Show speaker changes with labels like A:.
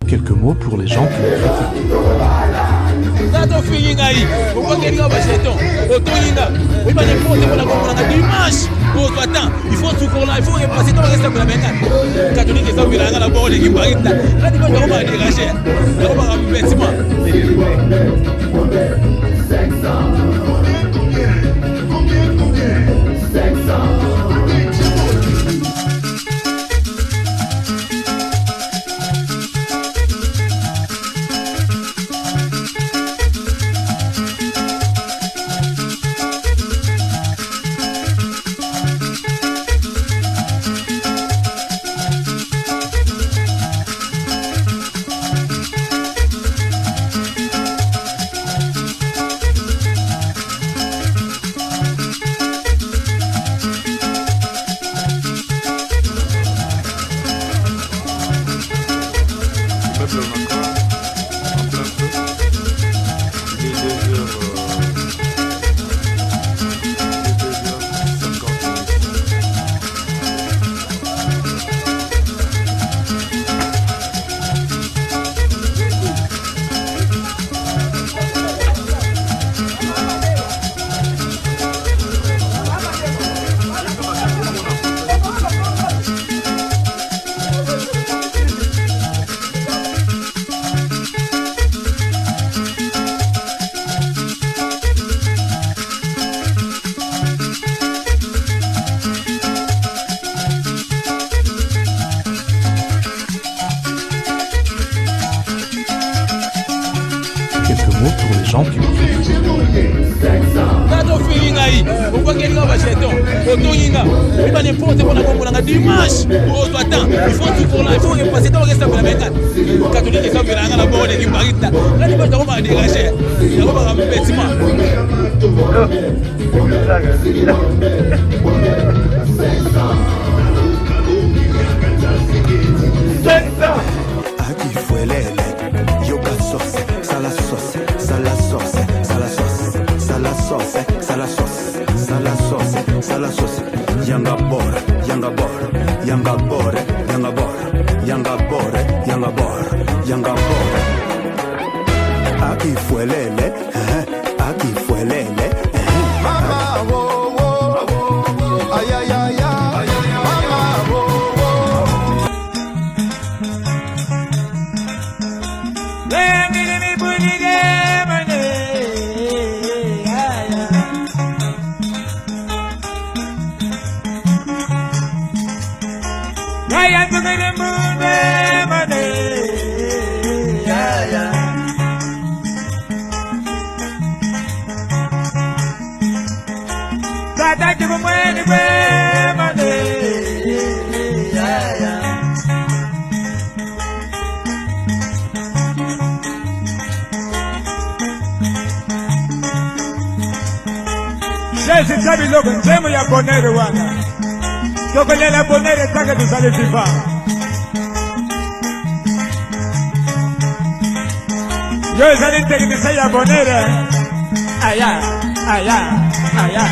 A: Quelques mots pour les gens qui le critiquent.
B: Il faut tout pour là, il faut repasser dans le reste de la bengale. Catholique est dans la bord de Gimbarita. Là, tu vas dégager. Là, on va rappeler bâtiment.
A: Quelques mots pour les gens qui le critiquent.
B: Il faut tout pour là, il faut repasser dans le reste de la bengale. Catholique est dans la bord de Gimbarita. Là, tu vas dégager. Là, on va rappeler bâtiment.
C: Yanga bora, yanga bora, yanga bora, yanga bora, yanga bora, yanga bora, yanga bora. Aquí fue lele, aquí fue lele. Mama, wo wo, ay ay ay ay, mama, wo wo.
D: Sisi tabi logo nsemu ya bonere wana. Soko lela bonere taka tusale FIFA. Yo zali teknisa ya bonere. Aya, aya, aya.